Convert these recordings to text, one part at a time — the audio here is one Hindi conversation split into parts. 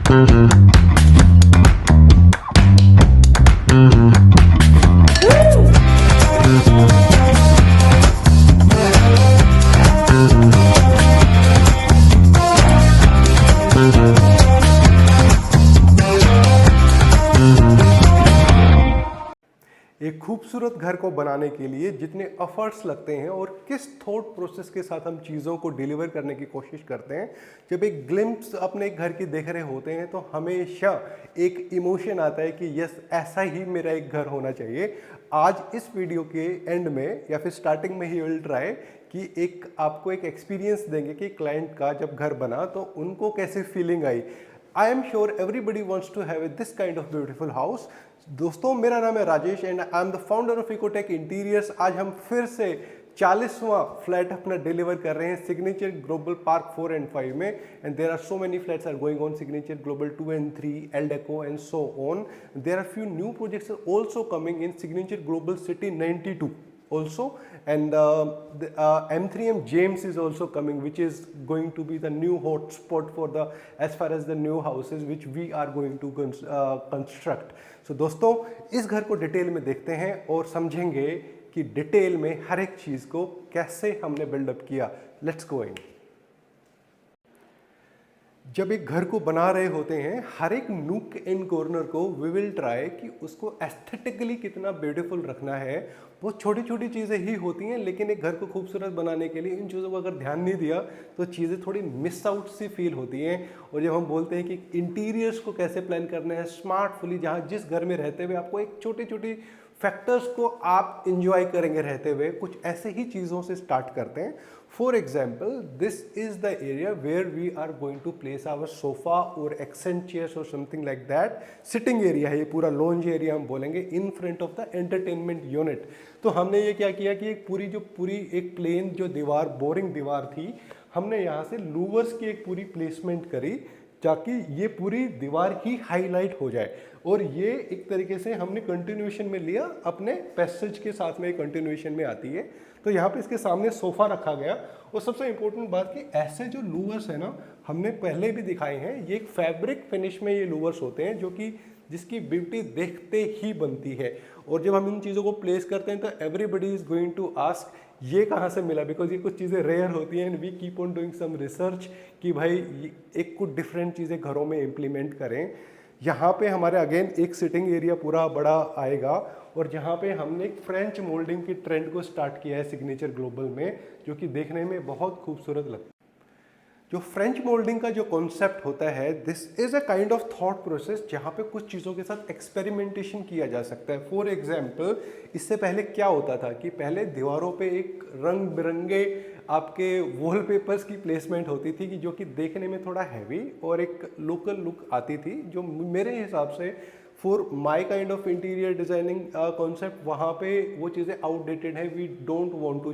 एक खूबसूरत घर को बनाने के लिए जितने एफर्ट्स लगते हैं और किस थॉट प्रोसेस के साथ हम चीज़ों को डिलीवर करने की कोशिश करते हैं, जब एक ग्लिम्प्स अपने घर की देख रहे होते हैं तो हमेशा एक इमोशन आता है कि यस, ऐसा ही मेरा एक घर होना चाहिए। आज इस वीडियो के एंड में या फिर स्टार्टिंग में ही विल ट्राई कि आपको एक एक्सपीरियंस देंगे कि क्लाइंट का जब घर बना तो उनको कैसी फीलिंग आई। I am sure everybody wants to have this kind of beautiful house. दोस्तों, मेरा नाम है Rajesh and I am the founder of Ecotech Interiors. आज हम फिर से 40वां फ्लैट अपना डिलीवर कर रहे हैं सिग्नेचर ग्लोबल पार्क 4 and 5 में, and there are so many flats are going on Signature Global 2 and 3, El Deco and so on. There are few new projects also coming in Signature Global City 92 also, and M3M James is also coming, which is going to be the new hot spot for the as far as the new houses which we are going to construct. So दोस्तों, इस घर को डिटेल में देखते हैं और समझेंगे कि डिटेल में हर एक चीज को कैसे हमने बिल्डअप किया। लेट्स गो इन। जब एक घर को बना रहे होते हैं, हर एक नूक एंड कॉर्नर को वी विल ट्राई कि उसको एस्थेटिकली कितना ब्यूटीफुल रखना है। वो छोटी छोटी चीज़ें ही होती हैं, लेकिन एक घर को खूबसूरत बनाने के लिए इन चीज़ों को अगर ध्यान नहीं दिया तो चीज़ें थोड़ी मिस आउट सी फील होती हैं। और जब हम बोलते हैं कि इंटीरियर्स को कैसे प्लान करना है स्मार्टफुली, जहाँ जिस घर में रहते हुए आपको एक छोटी छोटी फैक्टर्स को आप इंजॉय करेंगे रहते हुए, कुछ ऐसे ही चीज़ों से स्टार्ट करते हैं। For example, this is the area where we are going to place our sofa और एक्सेंट चेयर्स और something like that. Sitting area है ये, पूरा लॉन्ज एरिया हम बोलेंगे, in front of the entertainment unit. तो हमने ये क्या किया कि एक पूरी एक प्लेन जो दीवार, बोरिंग दीवार थी, हमने यहाँ से लूवर्स की एक पूरी प्लेसमेंट करी ताकि ये पूरी दीवार ही हाईलाइट हो जाए। और ये एक तरीके से हमने कंटिन्यूएशन में लिया, अपने पैसेज के साथ में कंटिन्यूएशन में आती है। तो यहाँ पे इसके सामने सोफा रखा गया। और सबसे इंपॉर्टेंट बात कि ऐसे जो लूवर्स है ना, हमने पहले भी दिखाए हैं, ये एक फैब्रिक फिनिश में ये लूवर्स होते हैं जो कि जिसकी ब्यूटी देखते ही बनती है। और जब हम इन चीज़ों को प्लेस करते हैं तो everybody is going to ask ये कहाँ से मिला, बिकॉज ये कुछ चीज़ें रेयर होती हैं and we keep on doing some research कि भाई एक कुछ डिफरेंट चीज़ें घरों में इम्प्लीमेंट करें। यहाँ पे हमारे अगेन एक सिटिंग एरिया पूरा बड़ा आएगा और जहाँ पे हमने एक फ्रेंच मोल्डिंग की ट्रेंड को स्टार्ट किया है सिग्नेचर ग्लोबल में, जो कि देखने में बहुत खूबसूरत लगता है। जो फ्रेंच मोल्डिंग का जो कॉन्सेप्ट होता है, this is a kind of thought process जहाँ पे कुछ चीज़ों के साथ एक्सपेरिमेंटेशन किया जा सकता है। फॉर एग्जाम्पल, इससे पहले क्या होता था कि पहले दीवारों पे एक रंग बिरंगे आपके वॉलपेपर्स की प्लेसमेंट होती थी कि जो कि देखने में थोड़ा हैवी और एक लोकल लुक आती थी, जो मेरे हिसाब से for my kind of interior designing concept वहाँ पे वो चीज़ें आउटडेटेड है। We don't want to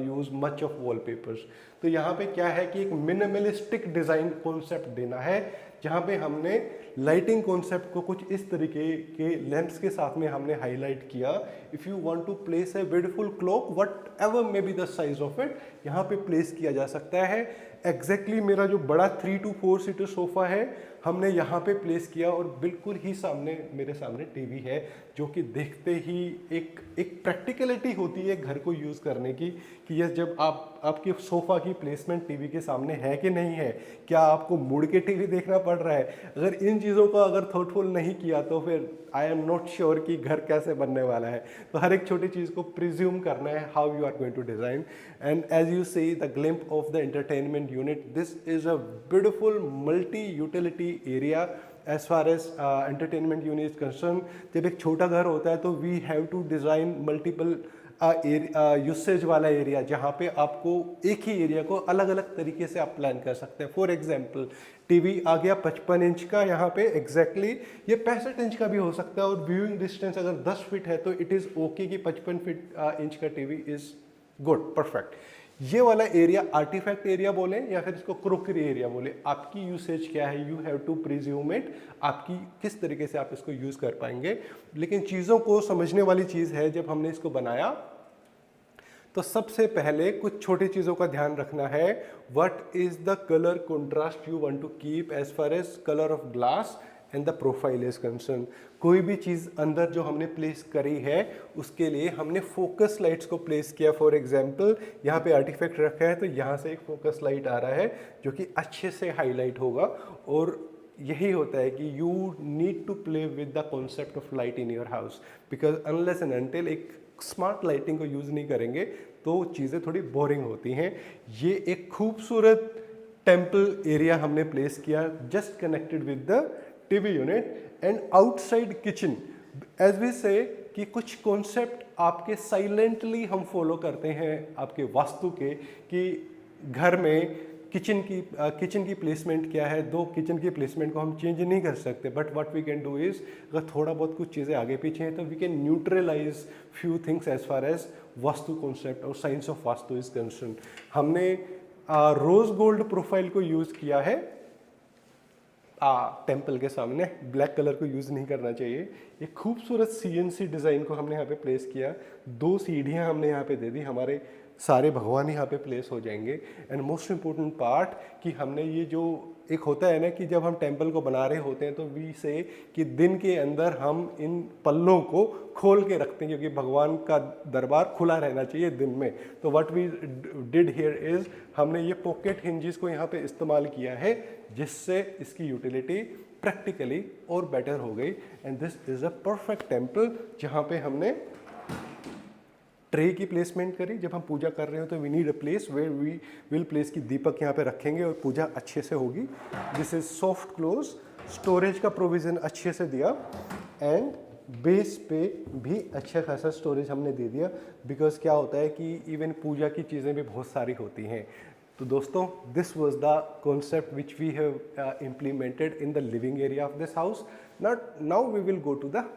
use much of wallpapers. तो यहाँ पे क्या है कि एक मिनिमलिस्टिक डिज़ाइन कॉन्सेप्ट देना है, जहाँ पे हमने लाइटिंग कॉन्सेप्ट को कुछ इस तरीके के लैंप्स के साथ में हमने हाईलाइट किया। If you want to place a beautiful clock, whatever may be the size of it, यहाँ पे प्लेस किया जा सकता है। एग्जैक्टली मेरा जो बड़ा 3 to 4 सीटर सोफा है हमने यहाँ पे प्लेस किया और बिल्कुल ही सामने मेरे सामने टीवी है, जो कि देखते ही एक प्रैक्टिकलिटी होती है घर को यूज़ करने की कि यस, जब आपके सोफ़ा की प्लेसमेंट टीवी के सामने है कि नहीं है, क्या आपको मुड़ के टीवी देखना पड़ रहा है। अगर इन चीज़ों का अगर थॉटफुल नहीं किया तो फिर आई एम नॉट श्योर कि घर कैसे बनने वाला है। तो हर एक छोटी चीज़ को प्रिज्यूम करना है how you are going to design. And as you see the glimpse of the entertainment unit, this is a beautiful multi utility area as far as entertainment unit is concern. जब एक छोटा घर होता है तो we have to design multiple usage वाला एरिया, जहाँ पे आपको एक ही एरिया को अलग अलग तरीके से आप प्लान कर सकते हैं। फॉर एग्जांपल, टीवी आ गया 55 इंच का, यहाँ पे एग्जैक्टली ये 65 इंच का भी हो सकता है। और व्यूइंग डिस्टेंस अगर 10 फीट है तो इट इज़ ओके कि 55 इंच का टीवी इज़ गुड, परफेक्ट। ये वाला एरिया आर्टिफैक्ट एरिया बोले या फिर इसको क्रोकरी एरिया बोले, आपकी यूसेज क्या है, you have to presume it, आपकी किस तरीके से आप इसको यूज़ कर पाएंगे। लेकिन चीज़ों को समझने वाली चीज़ है, जब हमने इसको बनाया तो सबसे पहले कुछ छोटी चीज़ों का ध्यान रखना है। What is the colour contrast you want to keep as far as colour of glass and the profile is concern. कोई भी चीज़ अंदर जो हमने प्लेस करी है उसके लिए हमने फोकस लाइट्स को प्लेस किया। फॉर एग्जांपल यहाँ पे आर्टिफैक्ट रखा है तो यहाँ से एक फोकस लाइट आ रहा है जो कि अच्छे से हाईलाइट होगा। और यही होता है कि you need to play with the concept of light in your house, because unless and until एक स्मार्ट लाइटिंग को यूज़ नहीं करेंगे तो चीज़ें थोड़ी बोरिंग होती हैं। ये एक खूबसूरत टेम्पल एरिया हमने प्लेस किया just connected with the TV unit and outside kitchen. As we say कि कुछ कॉन्सेप्ट आपके साइलेंटली हम फॉलो करते हैं आपके वास्तु के, कि घर में किचन की प्लेसमेंट क्या है। दो किचन की प्लेसमेंट को हम चेंज नहीं कर सकते, but what we can do is अगर थोड़ा बहुत कुछ चीज़ें आगे पीछे हैं तो we can neutralise few things as far as vastu concept और science of vastu is concern. हमने रोज गोल्ड प्रोफाइल को यूज़ किया है टेम्पल के सामने। ब्लैक कलर को यूज़ नहीं करना चाहिए। एक खूबसूरत CNC डिज़ाइन को हमने यहाँ पे प्लेस किया। 2 सीढ़ियाँ हमने यहाँ पे दे दी, हमारे सारे भगवान यहाँ पे प्लेस हो जाएंगे। एंड मोस्ट इम्पोर्टेंट पार्ट कि हमने ये जो एक होता है ना कि जब हम टेम्पल को बना रहे होते हैं तो वी से कि दिन के अंदर हम इन पल्लों को खोल के रखते हैं क्योंकि भगवान का दरबार खुला रहना चाहिए दिन में। तो what we did here is हमने ये पॉकेट हिंजेस को यहाँ पे इस्तेमाल किया है जिससे इसकी यूटिलिटी प्रैक्टिकली और बेटर हो गई। And this is a perfect temple जहाँ पे हमने ट्रे की प्लेसमेंट करी। जब हम पूजा कर रहे हो तो we need a place where we will place की दीपक यहाँ पे रखेंगे और पूजा अच्छे से होगी। This is soft close, storage का प्रोविज़न अच्छे से दिया एंड बेस पे भी अच्छा खासा स्टोरेज हमने दे दिया। बिकॉज क्या होता है कि इवन पूजा की चीज़ें भी बहुत सारी होती हैं। तो दोस्तों this was the concept which we have implemented in the living area of this house. Now we will go to the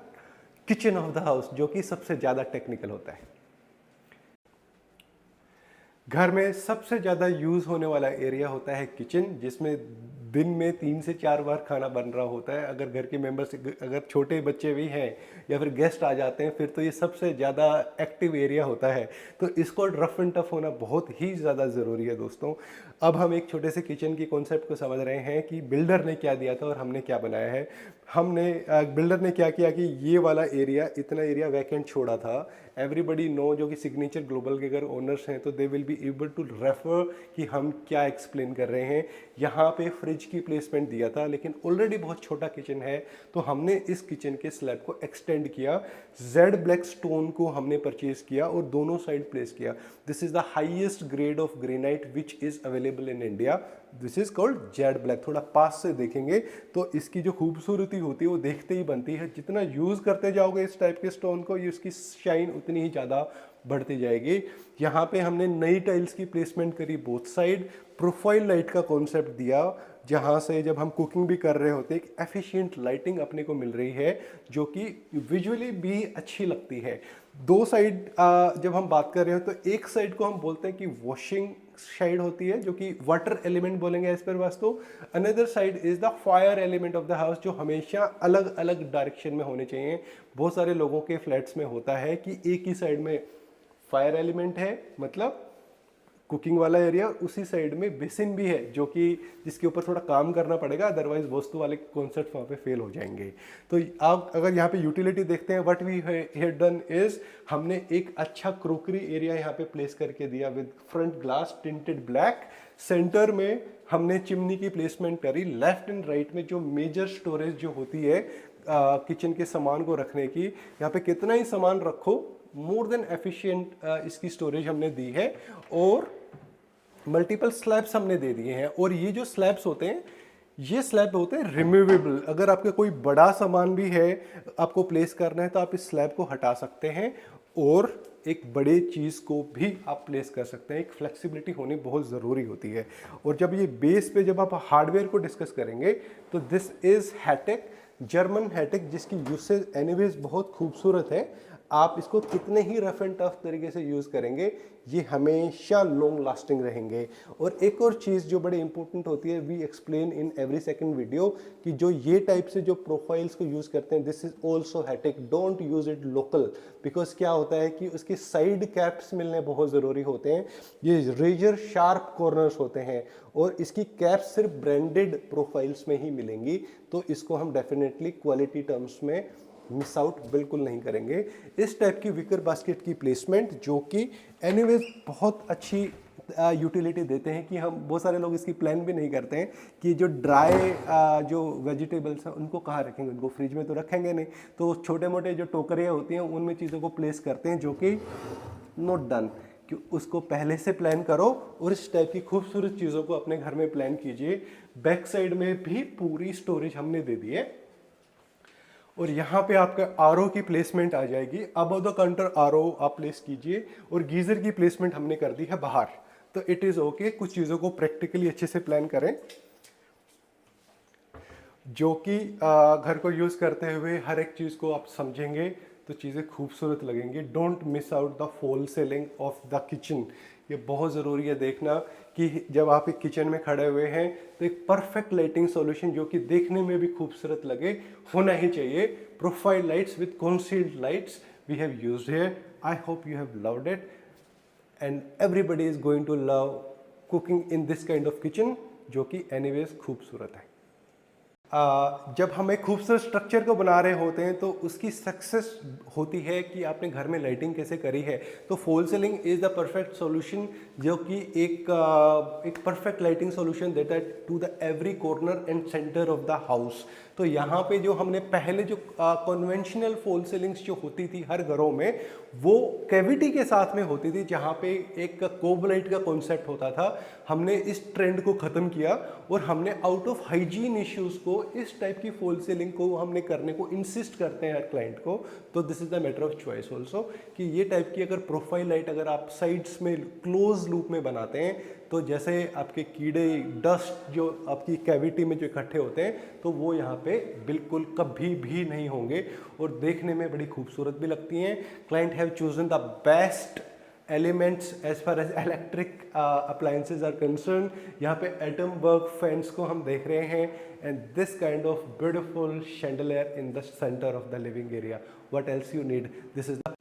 kitchen of the house जो कि सबसे ज़्यादा टेक्निकल होता है। घर में सबसे ज़्यादा यूज़ होने वाला एरिया होता है किचन, जिसमें दिन में 3 से 4 बार खाना बन रहा होता है। अगर घर के मेंबर्स अगर छोटे बच्चे भी हैं या फिर गेस्ट आ जाते हैं फिर तो ये सबसे ज़्यादा एक्टिव एरिया होता है। तो इसको रफ एंड टफ होना बहुत ही ज़्यादा ज़रूरी है दोस्तों। अब हम एक छोटे से किचन की कॉन्सेप्ट को समझ रहे हैं कि बिल्डर ने क्या दिया था और हमने क्या बनाया है। बिल्डर ने क्या किया कि ये वाला एरिया, इतना एरिया वैकेंट छोड़ा था। एवरीबडी नो जो कि सिग्नेचर ग्लोबल के अगर ओनर्स हैं तो they will be able to refer कि हम क्या एक्सप्लेन कर रहे हैं। यहाँ पे फ्रिज की प्लेसमेंट दिया था लेकिन ऑलरेडी बहुत छोटा किचन है तो हमने इस किचन के स्लैब को एक्सटेंड किया। जेड ब्लैक स्टोन को हमने परचेज किया और दोनों साइड प्लेस किया। This is the highest grade of granite which is available in India. This is called Z black. थोड़ा पास से देखेंगे तो इसकी जो खूबसूरती होती है वो देखते ही बनती है। जितना यूज़ करते जाओगे इस टाइप के स्टोन को ये उसकी शाइन उतनी ही ज़्यादा बढ़ती जाएगी। यहाँ पे हमने नई टाइल्स की प्लेसमेंट करी बोथ साइड। प्रोफाइल लाइट का कॉन्सेप्ट दिया जहाँ से जब हम कुकिंग भी कर रहे होते एक एफिशिएंट लाइटिंग अपने को मिल रही है जो कि विजुअली भी अच्छी लगती है। 2 साइड जब हम बात कर रहे हो तो एक साइड को हम बोलते हैं कि वॉशिंग साइड होती है जो कि वाटर एलिमेंट बोलेंगे as per Vastu. Another side is the fire element of the house जो हमेशा अलग अलग डायरेक्शन में होने चाहिए। बहुत सारे लोगों के फ्लैट्स में होता है कि एक ही साइड में फायर एलिमेंट है मतलब कुकिंग वाला एरिया, उसी साइड में बेसिन भी है जो कि जिसके ऊपर थोड़ा काम करना पड़ेगा, अदरवाइज वस्तु वाले कॉन्सेप्ट वहाँ पे फेल हो जाएंगे। तो आप अगर यहाँ पे यूटिलिटी देखते हैं what we have done is हमने एक अच्छा क्रोकरी एरिया यहाँ पे प्लेस करके दिया with front glass tinted black. Centre में हमने चिमनी की प्लेसमेंट करी। लेफ्ट एंड राइट में जो मेजर स्टोरेज जो होती है किचन के सामान को रखने की, यहाँ पे कितना ही सामान रखो मोर देन एफिशिएंट इसकी स्टोरेज हमने दी है। और मल्टीपल स्लैब्स हमने दे दिए हैं। और ये जो स्लैब्स होते हैं ये स्लैब होते हैं रिमूवेबल। अगर आपका कोई बड़ा सामान भी है आपको प्लेस करना है तो आप इस स्लैब को हटा सकते हैं और एक बड़े चीज़ को भी आप प्लेस कर सकते हैं। एक फ्लेक्सिबिलिटी होनी बहुत ज़रूरी होती है। और जब ये बेस पे जब आप हार्डवेयर को डिस्कस करेंगे तो दिस इज़ हैटेक, जर्मन हैटेक, जिसकी यूसेज एनीवेज बहुत खूबसूरत है। आप इसको कितने ही रफ एंड टफ तरीके से यूज़ करेंगे, ये हमेशा लॉन्ग लास्टिंग रहेंगे। और एक और चीज़ जो बड़ी इंपॉर्टेंट होती है, we explain in every second video, कि जो ये टाइप से जो प्रोफाइल्स को यूज़ करते हैं, this is also hectic, don't use it local. Because क्या होता है कि उसके साइड कैप्स मिलने बहुत ज़रूरी होते हैं। ये रेजर शार्प कॉर्नर्स होते हैं और इसकी कैप्स सिर्फ ब्रांडेड प्रोफाइल्स में ही मिलेंगी, तो इसको हम डेफिनेटली क्वालिटी टर्म्स में मिस आउट बिल्कुल नहीं करेंगे। इस टाइप की विकर बास्केट की प्लेसमेंट, जो कि एनीवेज बहुत अच्छी यूटिलिटी देते हैं, कि हम बहुत सारे लोग इसकी प्लान भी नहीं करते हैं कि जो ड्राई जो वेजिटेबल्स हैं उनको कहाँ रखेंगे, उनको फ्रिज में तो रखेंगे नहीं, तो छोटे मोटे जो टोकरियाँ होती हैं उनमें चीज़ों को प्लेस करते हैं, जो कि नॉट डन। कि उसको पहले से प्लान करो और इस टाइप की खूबसूरत चीज़ों को अपने घर में प्लान कीजिए। बैक साइड में भी पूरी स्टोरेज हमने दे दी है। और यहाँ पे आपका आरओ की प्लेसमेंट आ जाएगी, अबव द काउंटर आरओ आप प्लेस कीजिए। और गीजर की प्लेसमेंट हमने कर दी है बाहर, तो इट इज़ ओके। कुछ चीज़ों को प्रैक्टिकली अच्छे से प्लान करें, जो कि घर को यूज़ करते हुए हर एक चीज़ को आप समझेंगे तो चीज़ें खूबसूरत लगेंगी। Don't miss out the fall ceiling of the kitchen. ये बहुत ज़रूरी है देखना कि जब आप एक किचन में खड़े हुए हैं तो एक परफेक्ट लाइटिंग सॉल्यूशन, जो कि देखने में भी खूबसूरत लगे, होना ही चाहिए। Profile lights with concealed lights we have used here. I hope you have loved it and everybody is going to love cooking in this kind of kitchen, जो कि एनीवेज खूबसूरत है। जब हम एक खूबसूरत स्ट्रक्चर को बना रहे होते हैं तो उसकी सक्सेस होती है कि आपने घर में लाइटिंग कैसे करी है। तो fall ceiling is the perfect solution, जो कि एक परफेक्ट लाइटिंग सॉल्यूशन देता है to the every corner and centre of the house. तो यहाँ पे जो हमने पहले जो कन्वेंशनल फॉल सीलिंग्स जो होती थी हर घरों में, वो कैविटी के साथ में होती थी, जहाँ पे एक कोब लाइट का कॉन्सेप्ट होता था। हमने इस ट्रेंड को ख़त्म किया और हमने आउट ऑफ हाइजीन इश्यूज़ को इस टाइप की फॉल सीलिंग को हमने करने को इंसिस्ट करते हैं हर क्लाइंट को। तो this is the matter of choice also, कि ये टाइप की अगर प्रोफाइल लाइट अगर आप साइड्स में क्लोज लूप में बनाते हैं, तो जैसे आपके कीड़े, डस्ट जो आपकी कैविटी में जो इकट्ठे होते हैं, तो वो यहाँ पे बिल्कुल कभी भी नहीं होंगे और देखने में बड़ी खूबसूरत भी लगती हैं। Client have chosen the best elements as far as electric appliances are concerned। यहाँ पे एटम वर्क फैंस को हम देख रहे हैं and this kind of beautiful chandelier in the centre of the living area. What else you need, this is the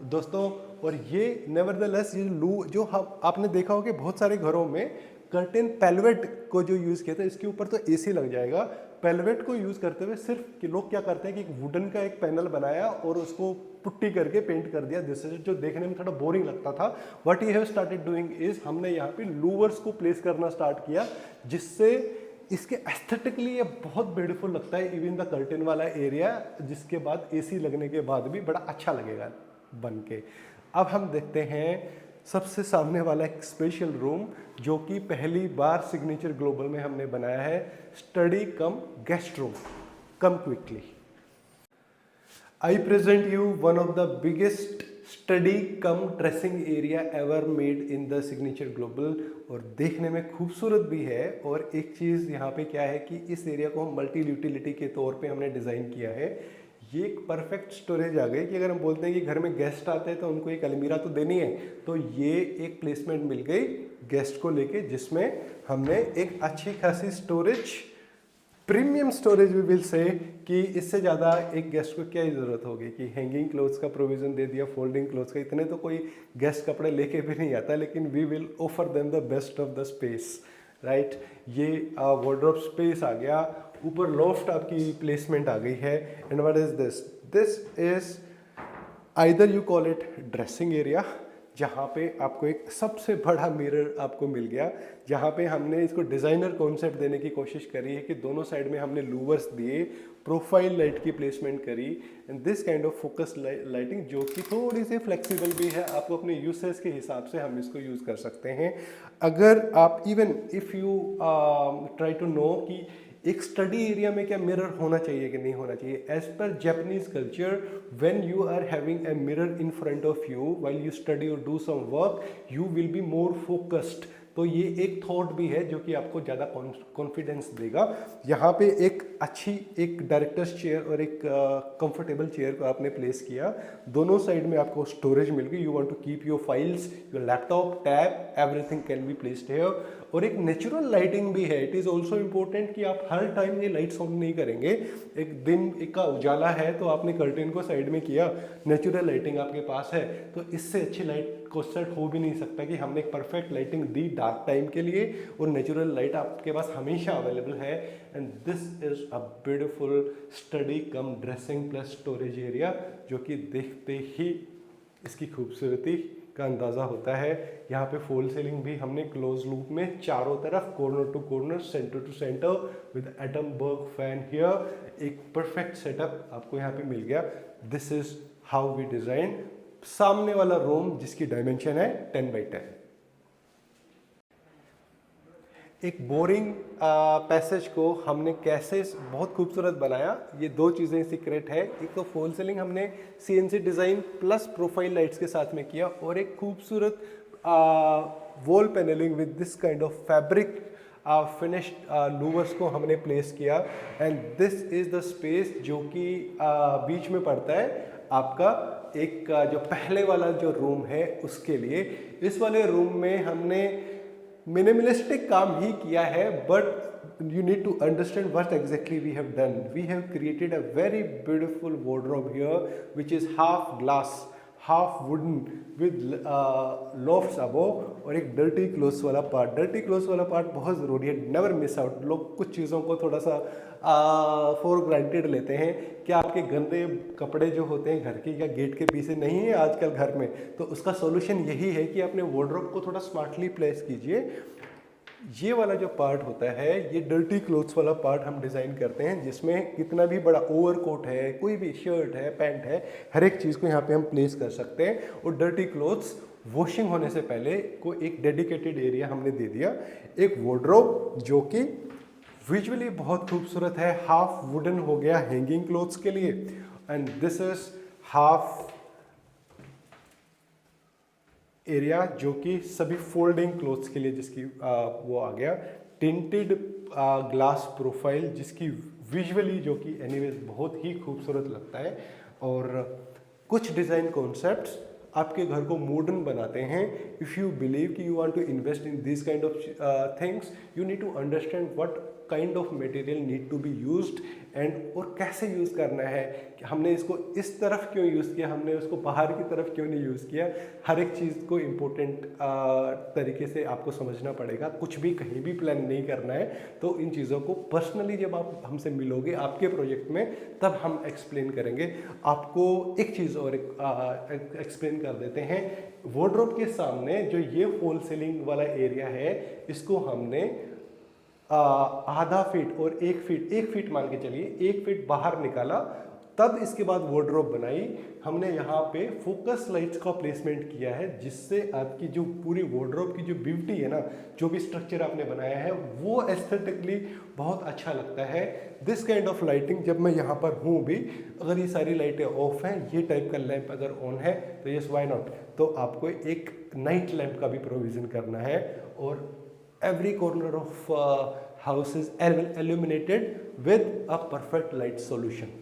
दोस्तों। और ये नेवरदलेस ये जो हम आपने देखा हो कि बहुत सारे घरों में कर्टेन पेलवेट को जो यूज़ किया था, इसके ऊपर तो एसी लग जाएगा। पेलवेट को यूज़ करते हुए सिर्फ कि लोग क्या करते हैं कि एक वुडन का एक पैनल बनाया और उसको पुट्टी करके पेंट कर दिया, दिस इज जो देखने में थोड़ा बोरिंग लगता था। What you have started doing is, हमने यहाँ पे लूवर्स को प्लेस करना स्टार्ट किया, जिससे इसके एस्थेटिकली ये बहुत ब्यूटीफुल लगता है। इवन द कर्टेन वाला एरिया, जिसके बाद एसी लगने के बाद भी बड़ा अच्छा लगेगा बन के। अब हम देखते हैं सबसे सामने वाला एक स्पेशल रूम, जो कि पहली बार सिग्नेचर ग्लोबल में हमने बनाया है, study come guest room. Come quickly, I present you one of the biggest study come dressing area ever made in the signature global. और देखने में खूबसूरत भी है। और एक चीज़ यहाँ पे क्या है कि इस एरिया को हम मल्टी यूटिलिटी के तौर पे हमने डिज़ाइन किया है। ये एक परफेक्ट स्टोरेज आ गई कि अगर हम बोलते हैं कि घर में गेस्ट आते हैं तो उनको एक अलमीरा तो देनी है, तो ये एक प्लेसमेंट मिल गई गेस्ट को लेके, जिसमें हमने एक अच्छी खासी स्टोरेज, प्रीमियम स्टोरेज भी विल से, कि इससे ज़्यादा एक गेस्ट को क्या ही ज़रूरत होगी कि हैंगिंग क्लोथ्स का प्रोविज़न दे दिया, फोल्डिंग क्लोथ्स का। इतने तो कोई गेस्ट कपड़े लेके भी नहीं आता, लेकिन we will offer them the best of the space, right. ये वार्डरोब स्पेस आ गया, ऊपर लॉफ्ट आपकी प्लेसमेंट आ गई है। And what is this, this is either you call it dressing area, जहाँ पे आपको एक सबसे बड़ा मिरर आपको मिल गया, जहाँ पे हमने इसको डिज़ाइनर कॉन्सेप्ट देने की कोशिश करी है कि दोनों साइड में हमने लूवर्स दिए, प्रोफाइल लाइट की प्लेसमेंट करी, and this kind of focus lighting, जो कि थोड़ी सी फ्लेक्सिबल भी है। आपको अपने यूसेज के हिसाब से हम इसको यूज़ कर सकते हैं। अगर आप even if you try to know कि एक स्टडी एरिया में क्या मिरर होना चाहिए कि नहीं होना चाहिए, as per Japanese culture, when you are having a mirror in front of you while you study और do some work, you will be more focused तो ये एक थॉट भी है जो कि आपको ज़्यादा कॉन्फिडेंस देगा। यहाँ पे एक अच्छी एक डायरेक्टर्स चेयर और एक कंफर्टेबल चेयर को आपने प्लेस किया, दोनों साइड में आपको स्टोरेज मिल गई। You want to keep your files, your laptop, tab, everything can be placed here. और एक नेचुरल लाइटिंग भी है। इट इज़ ऑल्सो इम्पोर्टेंट कि आप हर टाइम ये लाइट्स ऑन नहीं करेंगे। एक दिन एक का उजाला है तो आपने कर्टेन को साइड में किया, नेचुरल लाइटिंग आपके पास है, तो इससे अच्छी लाइट को सेट हो भी नहीं सकता कि हमने एक perfect lighting the Dark time के लिए, और नेचुरल लाइट आपके पास हमेशा अवेलेबल है। And this is a beautiful study come dressing plus storage area, जो कि देखते ही इसकी खूबसूरती का अंदाज़ा होता है। यहाँ पे फॉल सीलिंग भी हमने क्लोज लूप में चारों तरफ, corner to corner, centre to centre, with Atomberg fan here, एक परफेक्ट सेटअप आपको यहाँ पे मिल गया। This is how we design सामने वाला रूम, जिसकी डायमेंशन है 10 बाई 10। एक बोरिंग पैसेज को हमने कैसे बहुत खूबसूरत बनाया, ये दो चीज़ें सीक्रेट है। एक तो फॉल सीलिंग हमने CNC design plus profile lights के साथ में किया, और एक खूबसूरत wall panelling with this kind of fabric finished louvres को हमने प्लेस किया। And this is the space जो कि बीच में पड़ता है आपका एक जो पहले वाला जो रूम है उसके लिए। इस वाले रूम में हमने मिनिमलिस्टिक काम ही किया है, but you need to understand what exactly we have done. We have created a very beautiful wardrobe here, which is half glass, half wooden, with lofts above, और एक डर्टी क्लोथ्स वाला पार्ट। डर्टी क्लोथ्स वाला पार्ट बहुत ज़रूरी है, नेवर मिस आउट। लोग कुछ चीज़ों को थोड़ा सा फॉर ग्रांटेड लेते हैं। क्या आपके गंदे कपड़े जो होते हैं घर के या गेट के पीछे नहीं है आजकल घर में, तो उसका सॉल्यूशन यही है कि अपने वार्डरोब को थोड़ा स्मार्टली प्लेस कीजिए। ये वाला जो पार्ट होता है, ये डर्टी क्लोथ्स वाला पार्ट हम डिज़ाइन करते हैं, जिसमें कितना भी बड़ा ओवरकोट है, कोई भी शर्ट है, पैंट है, हर एक चीज़ को यहाँ पे हम प्लेस कर सकते हैं। और डर्टी क्लोथ्स वॉशिंग होने से पहले को एक डेडिकेटेड एरिया हमने दे दिया। एक वार्डरोब जो कि विजुअली बहुत खूबसूरत है, हाफ वुडन हो गया हैंगिंग क्लोथ्स के लिए, and this is half area जो कि सभी फोल्डिंग क्लोथ्स के लिए, जिसकी वो आ गया टिंटेड ग्लास प्रोफाइल, जिसकी विजुअली जो कि एनीवेज बहुत ही खूबसूरत लगता है। और कुछ डिज़ाइन कॉन्सेप्ट्स आपके घर को मॉडर्न बनाते हैं। इफ़ यू बिलीव कि you want to invest in this kind of things, you need to understand what kind of material need to be used and, और कैसे यूज़ करना है, कि हमने इसको इस तरफ क्यों यूज़ किया, हमने उसको बाहर की तरफ क्यों नहीं यूज़ किया। हर एक चीज़ को इम्पोर्टेंट तरीके से आपको समझना पड़ेगा। कुछ भी कहीं भी प्लान नहीं करना है, तो इन चीज़ों को पर्सनली जब आप हमसे मिलोगे आपके प्रोजेक्ट में, तब हम एक्सप्लेन करेंगे। आपको एक चीज़ और एक्सप्लेन कर देते हैं। वार्डरोब के सामने जो ये फॉल सीलिंग वाला एरिया है, इसको हमने आधा फीट और 1 फीट मान के चलिए, 1 फीट बाहर निकाला, तब इसके बाद वार्डरोब बनाई। हमने यहाँ पे फोकस लाइट्स का प्लेसमेंट किया है, जिससे आपकी जो पूरी वार्डरोब की जो ब्यूटी है ना, जो भी स्ट्रक्चर आपने बनाया है, वो एस्थेटिकली बहुत अच्छा लगता है। दिस काइंड ऑफ लाइटिंग, जब मैं यहाँ पर हूँ भी, अगर ये सारी लाइटें ऑफ हैं, ये टाइप का लैंप अगर ऑन है, तो यस व्हाई नॉट, तो आपको एक नाइट लैंप का भी प्रोविज़न करना है। और every corner of house is illuminated with a perfect light solution.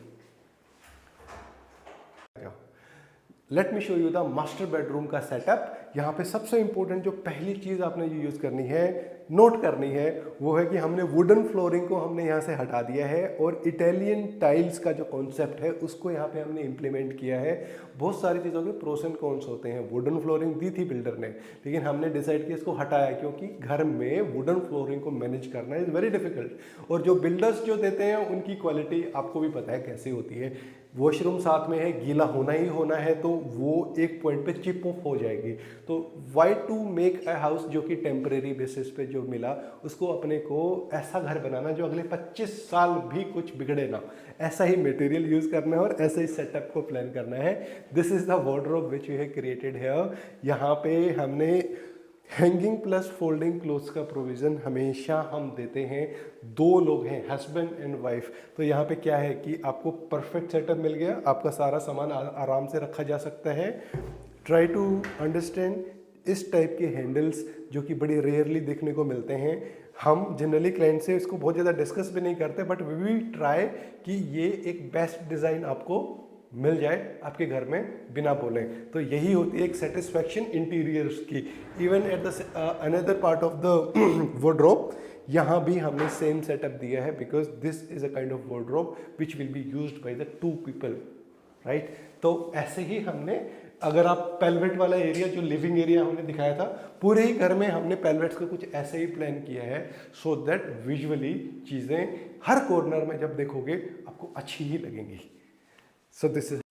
Let me show you the master bedroom का सेटअप। यहाँ पे सबसे इंपॉर्टेंट जो पहली चीज़ आपने जो यूज़ करनी है, नोट करनी है, वो है कि हमने वुडन फ्लोरिंग को हमने यहाँ से हटा दिया है, और इटालियन टाइल्स का जो कॉन्सेप्ट है उसको यहाँ पे हमने इम्प्लीमेंट किया है। बहुत सारी चीज़ों के प्रोस एंड कॉन्स होते हैं। वुडन फ्लोरिंग दी थी बिल्डर ने, लेकिन हमने डिसाइड किया इसको हटाया, क्योंकि घर में वुडन फ्लोरिंग को मैनेज करना इज़ वेरी डिफिकल्ट। और जो बिल्डर्स जो देते हैं उनकी क्वालिटी आपको भी पता है कैसी होती है। वॉशरूम साथ में है, गीला होना ही होना है, तो वो एक पॉइंट पे चिप ऑफ हो जाएगी। तो why to make a house जो कि टेम्परेरी बेसिस पे जो मिला, उसको अपने को ऐसा घर बनाना जो अगले 25 साल भी कुछ बिगड़े ना, ऐसा ही मटेरियल यूज़ करना है और ऐसे ही सेटअप को प्लान करना है। This is the wardrobe which we have created here. यहाँ पे हमने हैंगिंग प्लस फोल्डिंग क्लोथ्स का प्रोविज़न हमेशा हम देते हैं। 2 लोग हैं, हस्बैंड एंड वाइफ, तो यहाँ पे क्या है कि आपको परफेक्ट सेटअप मिल गया, आपका सारा सामान आराम से रखा जा सकता है। ट्राई टू अंडरस्टैंड इस टाइप के हैंडल्स जो कि बड़ी रेयरली देखने को मिलते हैं, हम जनरली क्लाइंट से इसको बहुत ज़्यादा डिस्कस भी नहीं करते, बट वी विल ट्राई कि ये एक बेस्ट डिज़ाइन आपको मिल जाए आपके घर में बिना बोले। तो यही होती है एक सेटिस्फैक्शन इंटीरियर्स की। Even at the another part of the wardrobe, यहाँ भी हमने सेम सेटअप दिया है, because this is a kind of wardrobe which will be used by the 2 people, right. तो ऐसे ही हमने, अगर आप पेल्वेट वाला एरिया जो लिविंग एरिया हमने दिखाया था, पूरे ही घर में हमने पेल्वेट्स का कुछ ऐसे ही प्लान किया है, सो दैट विजुअली चीज़ें हर कॉर्नर में जब देखोगे आपको अच्छी ही लगेंगी। सो दिस इज,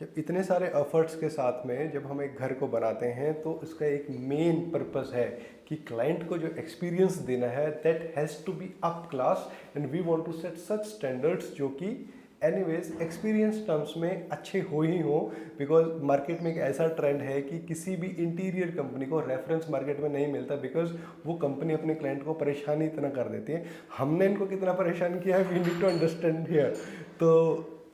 जब इतने सारे एफर्ट्स के साथ में जब हम एक घर को बनाते हैं तो इसका एक मेन पर्पस है कि क्लाइंट को जो एक्सपीरियंस देना है that has to be up class, and we want to set such standards जो कि एनीवेज एक्सपीरियंस टर्म्स में अच्छे हो ही हो। बिकॉज मार्केट में एक ऐसा ट्रेंड है कि किसी भी इंटीरियर कंपनी को रेफरेंस मार्केट में नहीं मिलता, बिकॉज वो कंपनी अपने क्लाइंट को परेशान ही इतना कर देती है। हमने इनको कितना परेशान किया है, we need to understand here. तो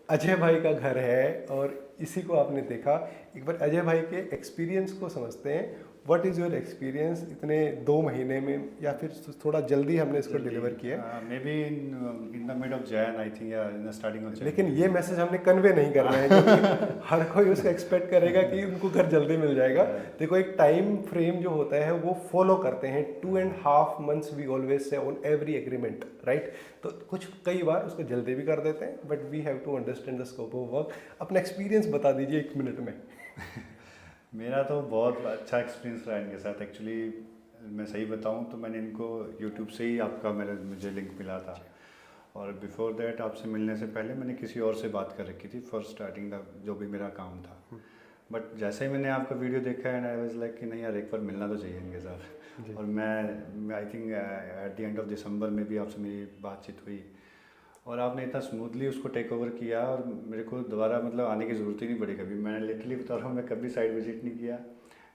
अजय भाई का घर है और इसी को आपने देखा। एक बार अजय भाई के एक्सपीरियंस को समझते हैं। व्हाट इज़ योर एक्सपीरियंस इतने 2 महीने में, या फिर थोड़ा जल्दी हमने इसको डिलीवर किया? Maybe in the mid of Jan I think, या in the starting of Jan. लेकिन ये मैसेज हमने कन्वे नहीं करना है क्योंकि हर कोई उसको एक्सपेक्ट करेगा कि उनको घर जल्दी मिल जाएगा। देखो एक टाइम फ्रेम जो होता है वो फॉलो करते हैं, 2.5 months we always say on every agreement, right. तो कुछ कई बार उसको जल्दी भी कर देते हैं, but we have to understand the scope of work. अपना एक्सपीरियंस बता दीजिए 1 मिनट में। मेरा तो बहुत अच्छा एक्सपीरियंस रहा इनके साथ। एक्चुअली मैं सही बताऊं तो मैंने इनको यूट्यूब से ही मुझे लिंक मिला था, और बिफोर दैट आपसे मिलने से पहले मैंने किसी और से बात कर रखी थी फॉर स्टार्टिंग जो भी मेरा काम था। बट जैसे ही मैंने आपका वीडियो देखा एंड आई वाज लाइक कि नहीं यार, एक बार मिलना तो चाहिए इनके साथ। और मैं I think at the end of December में भी आपसे मेरी बातचीत हुई, और आपने इतना स्मूथली उसको टेक ओवर किया, और मेरे को दोबारा मतलब आने की ज़रूरत ही नहीं पड़ी कभी। मैंने लिटरली बता रहा हूँ, मैं कभी साइट विजिट नहीं किया,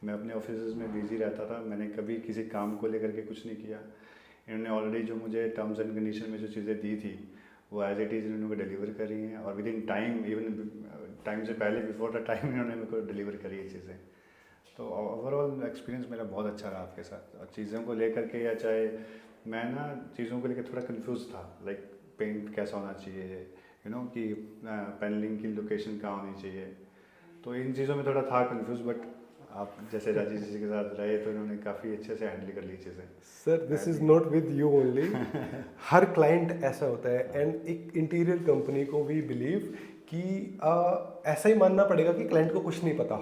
मैं अपने ऑफिस में बिजी रहता था, मैंने कभी किसी काम को लेकर के कुछ नहीं किया। इन्होंने ऑलरेडी जो मुझे टर्म्स एंड कंडीशन में जो चीज़ें दी थी वो एज इट इज़ इन्होंने डिलीवर करी हैं, और with in time, even time से पहले, बिफोर द टाइम इन्होंने मेरे को डिलीवर करी ये चीज़ें। तो ओवरऑल एक्सपीरियंस मेरा बहुत अच्छा रहा आपके साथ। और चीज़ों को लेकर के, या चाहे मैं ना चीज़ों को लेकर थोड़ा कंफ्यूज था, लाइक पेंट कैसा होना चाहिए, कि पैनलिंग की लोकेशन कहाँ होनी चाहिए, तो इन चीज़ों में थोड़ा था कंफ्यूज। बट आप जैसे राजीव जी के साथ रहे तो इन्होंने काफ़ी अच्छे से हैंडल कर ली चीज़ें। Sir this is not with you only, her client ऐसा होता है। एंड एक इंटीरियर कंपनी को वी बिलीव कि ऐसा ही मानना पड़ेगा कि क्लाइंट को कुछ नहीं पता,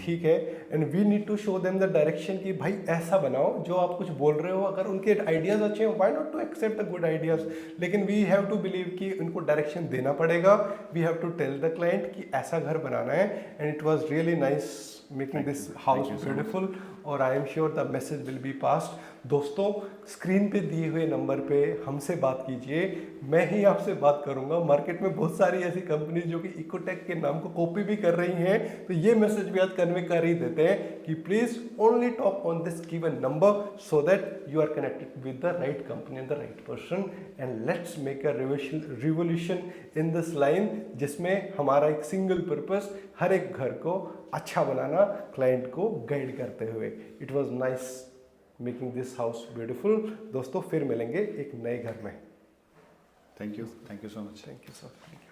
ठीक है। And we need to show them the direction कि भाई ऐसा बनाओ जो आप कुछ बोल रहे हो। अगर उनके आइडियाज़ अच्छे हैं, why not to accept the good ideas, लेकिन वी हैव टू बिलीव कि उनको डायरेक्शन देना पड़ेगा। We have to tell the client कि ऐसा घर बनाना है। And it was really nice making this house beautiful, और I am sure the message will be passed. दोस्तों, स्क्रीन पे दिए हुए नंबर पे हमसे बात कीजिए, मैं ही आपसे बात करूंगा। मार्केट में बहुत सारी ऐसी कंपनी जो कि इकोटेक के नाम को कॉपी भी कर रही हैं, तो ये मैसेज भी आज कन्वे कर ही देते हैं कि please only talk on this given number so that you are connected with the right company and the right person, and let's make a revolution in this line, जिसमें हमारा एक सिंगल पर्पस हर एक घर को अच्छा बनाना, क्लाइंट को गाइड करते हुए। It was nice making this house beautiful. दोस्तों फिर मिलेंगे एक नए घर में। Thank you so much. Thank you sir.